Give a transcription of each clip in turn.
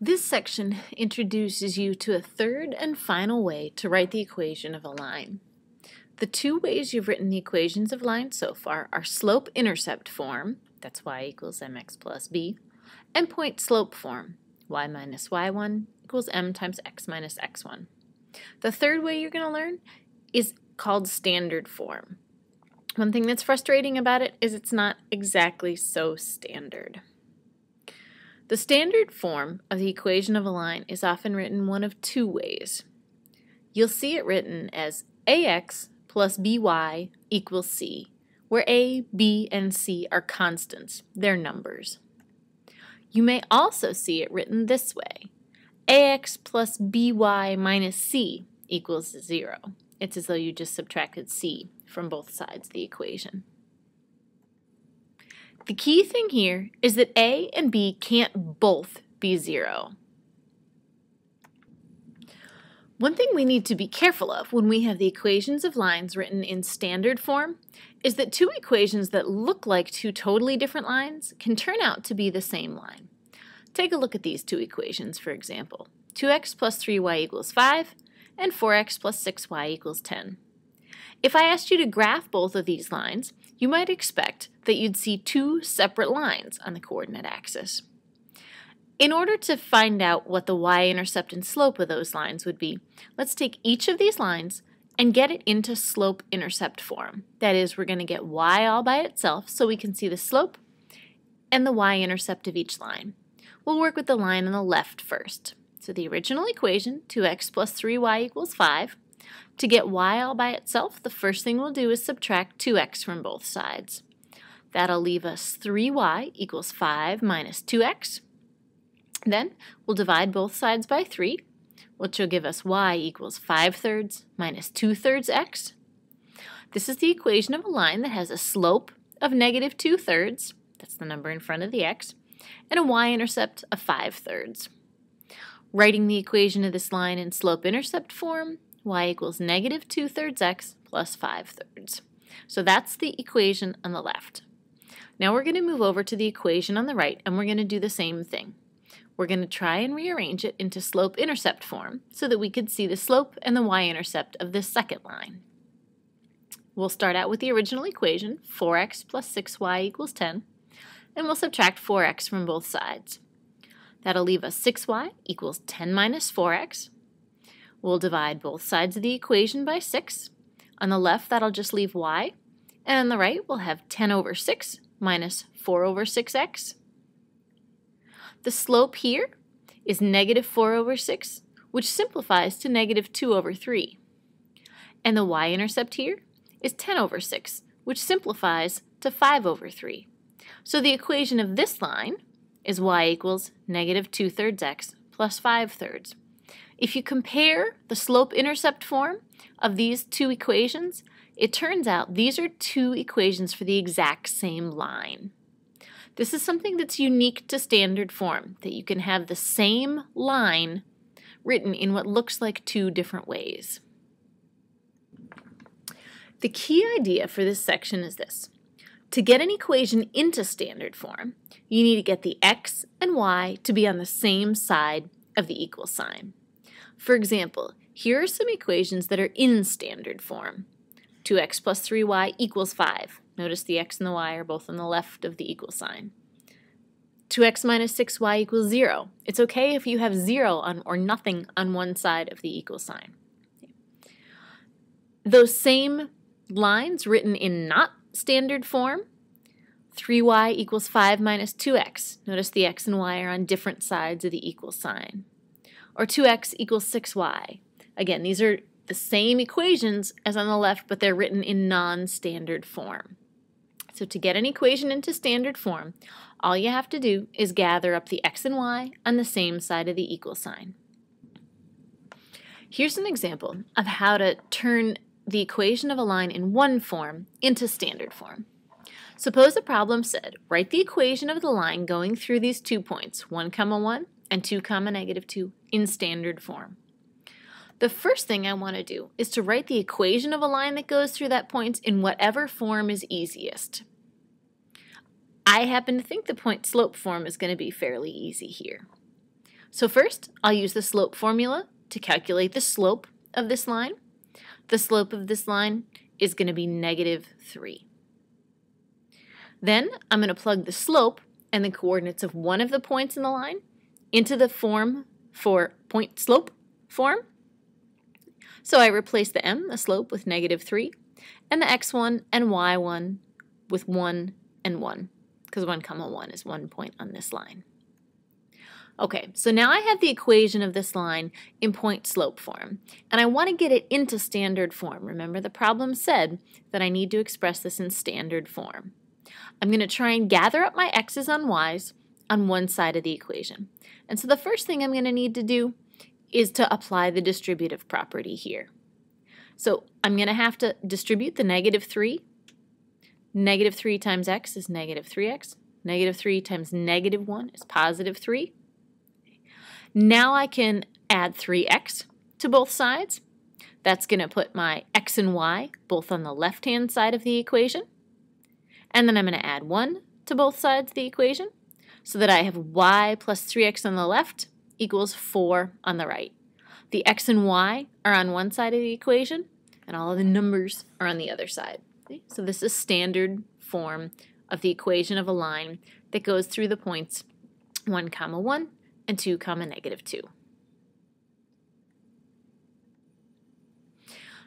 This section introduces you to a third and final way to write the equation of a line. The two ways you've written the equations of lines so far are slope-intercept form, that's y equals mx plus b, and point-slope form, y minus y1 equals m times x minus x1. The third way you're going to learn is called standard form. One thing that's frustrating about it is it's not exactly so standard. The standard form of the equation of a line is often written one of two ways. You'll see it written as ax plus by equals c, where a, b, and c are constants. They're numbers. You may also see it written this way. Ax plus by minus c equals 0. It's as though you just subtracted c from both sides of the equation. The key thing here is that a and b can't both be 0. One thing we need to be careful of when we have the equations of lines written in standard form is that two equations that look like two totally different lines can turn out to be the same line. Take a look at these two equations, for example. 2x plus 3y equals 5 and 4x plus 6y equals 10. If I asked you to graph both of these lines, you might expect that you'd see two separate lines on the coordinate axis. In order to find out what the y-intercept and slope of those lines would be, let's take each of these lines and get it into slope-intercept form. That is, we're going to get y all by itself so we can see the slope and the y-intercept of each line. We'll work with the line on the left first. So the original equation, 2x plus 3y equals 5. To get y all by itself, the first thing we'll do is subtract 2x from both sides. That'll leave us 3y equals 5 minus 2x. Then we'll divide both sides by 3, which will give us y equals 5/3 minus 2/3 x. This is the equation of a line that has a slope of negative 2/3, that's the number in front of the x, and a y-intercept of 5/3. Writing the equation of this line in slope-intercept form, y equals negative 2/3 x plus 5/3. So that's the equation on the left. Now we're going to move over to the equation on the right, and we're going to do the same thing. We're going to try and rearrange it into slope-intercept form so that we could see the slope and the y-intercept of this second line. We'll start out with the original equation, 4x plus 6y equals 10, and we'll subtract 4x from both sides. That'll leave us 6y equals 10 minus 4x. We'll divide both sides of the equation by 6. On the left, that'll just leave y, and on the right, we'll have 10 over 6 minus 4 over 6x. The slope here is negative 4 over 6, which simplifies to negative 2 over 3. And the y-intercept here is 10 over 6, which simplifies to 5 over 3. So the equation of this line is y equals negative 2/3 x plus 5/3. If you compare the slope-intercept form of these two equations, it turns out these are two equations for the exact same line. This is something that's unique to standard form, that you can have the same line written in what looks like two different ways. The key idea for this section is this. To get an equation into standard form, you need to get the x and y to be on the same side of the equal sign. For example, here are some equations that are in standard form. 2x plus 3y equals 5. Notice the x and the y are both on the left of the equal sign. 2x minus 6y equals 0. It's okay if you have 0 on or nothing on one side of the equal sign. Those same lines written in not standard form, 3y equals 5 minus 2x. Notice the x and y are on different sides of the equal sign. Or 2x equals 6y. Again, these are the same equations as on the left, but they're written in non-standard form. So to get an equation into standard form, all you have to do is gather up the x and y on the same side of the equal sign. Here's an example of how to turn the equation of a line in one form into standard form. Suppose the problem said, write the equation of the line going through these 2 points, 1, 1, and 2, negative 2, in standard form. The first thing I want to do is to write the equation of a line that goes through that point in whatever form is easiest. I happen to think the point-slope form is going to be fairly easy here. So first, I'll use the slope formula to calculate the slope of this line. The slope of this line is going to be -3. Then I'm going to plug the slope and the coordinates of one of the points in the line into the form for point slope form. So I replace the m, the slope, with -3, and the x1 and y1 with 1 and 1, because 1, 1 is 1 point on this line. Okay, so now I have the equation of this line in point slope form, and I want to get it into standard form. Remember, the problem said that I need to express this in standard form. I'm going to try and gather up my x's and y's on one side of the equation. And so the first thing I'm going to need to do is to apply the distributive property here. So I'm going to have to distribute the -3. -3 times x is -3x. -3 times -1 is +3. Now I can add 3x to both sides. That's going to put my x and y both on the left-hand side of the equation. And then I'm going to add 1 to both sides of the equation so that I have y plus 3x on the left equals 4 on the right. The x and y are on one side of the equation, and all of the numbers are on the other side. Okay? So this is standard form of the equation of a line that goes through the points 1, 1 and 2, -2.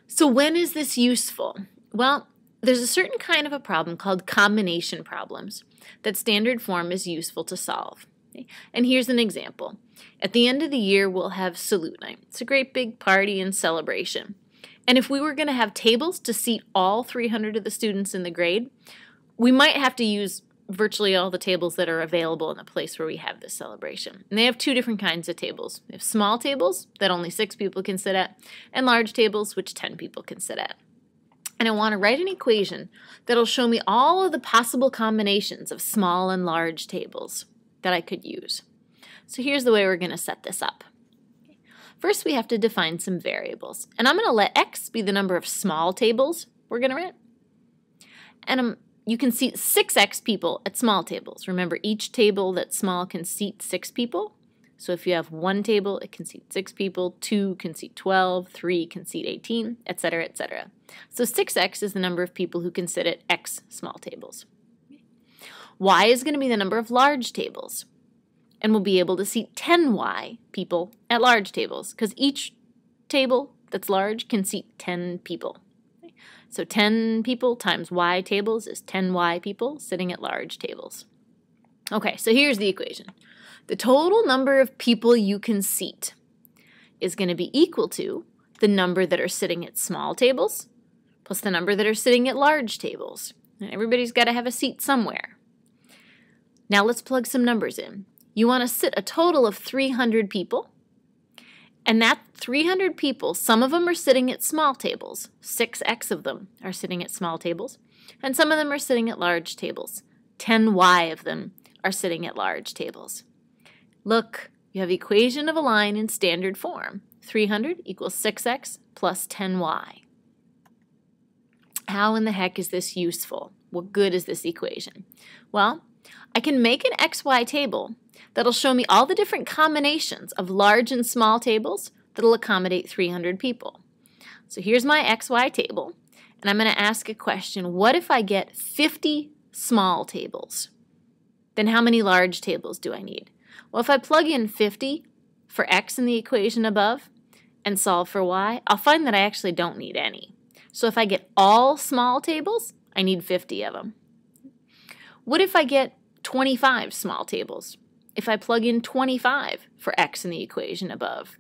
So when is this useful? Well, there's a certain kind of a problem called combination problems that standard form is useful to solve. Okay? And here's an example. At the end of the year, we'll have salute night. It's a great big party and celebration. And if we were going to have tables to seat all 300 of the students in the grade, we might have to use virtually all the tables that are available in the place where we have this celebration. And they have two different kinds of tables. They have small tables that only 6 people can sit at, and large tables which 10 people can sit at. And I want to write an equation that'll show me all of the possible combinations of small and large tables that I could use. So here's the way we're going to set this up. First, we have to define some variables. And I'm going to let x be the number of small tables we're going to rent. And you can seat 6x people at small tables. Remember, each table that's small can seat 6 people. So if you have one table, it can seat 6 people, 2 can seat 12, 3 can seat 18, etc., etc. So 6x is the number of people who can sit at x small tables. Y is going to be the number of large tables, and we'll be able to seat 10y people at large tables, because each table that's large can seat 10 people. So 10 people times y tables is 10y people sitting at large tables. Okay, so here's the equation. The total number of people you can seat is going to be equal to the number that are sitting at small tables plus the number that are sitting at large tables. And everybody's got to have a seat somewhere. Now let's plug some numbers in. You want to sit a total of 300 people. And that 300 people, some of them are sitting at small tables. 6x of them are sitting at small tables. And some of them are sitting at large tables. 10y of them are sitting at large tables. Look, you have the equation of a line in standard form. 300 equals 6x plus 10y. How in the heck is this useful? What good is this equation? Well, I can make an xy table that'll show me all the different combinations of large and small tables that'll accommodate 300 people. So here's my xy table, and I'm going to ask a question. What if I get 50 small tables? Then how many large tables do I need? Well, if I plug in 50 for x in the equation above and solve for y, I'll find that I actually don't need any. So if I get all small tables, I need 50 of them. What if I get 25 small tables? If I plug in 25 for x in the equation above?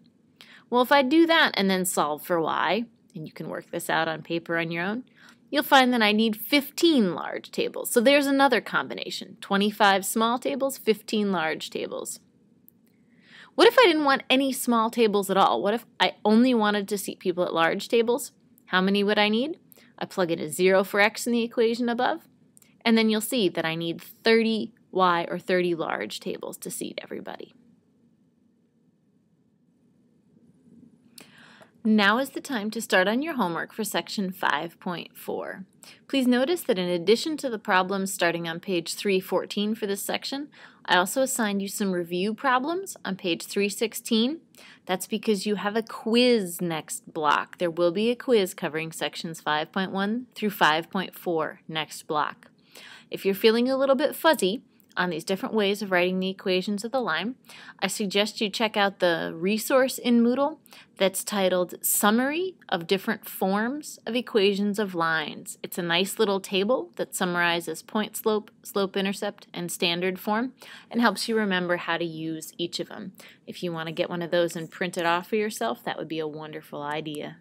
Well, if I do that and then solve for y, and you can work this out on paper on your own, you'll find that I need 15 large tables. So there's another combination. 25 small tables, 15 large tables. What if I didn't want any small tables at all? What if I only wanted to seat people at large tables? How many would I need? I plug in a 0 for x in the equation above, and then you'll see that I need 30 y or 30 large tables to seat everybody. Now is the time to start on your homework for section 5.4. Please notice that in addition to the problems starting on page 314 for this section, I also assigned you some review problems on page 316. That's because you have a quiz next block. There will be a quiz covering sections 5.1 through 5.4 next block. If you're feeling a little bit fuzzy on these different ways of writing the equations of the line, I suggest you check out the resource in Moodle that's titled Summary of Different Forms of Equations of Lines. It's a nice little table that summarizes point slope, slope-intercept, and standard form and helps you remember how to use each of them. If you want to get one of those and print it off for yourself, that would be a wonderful idea.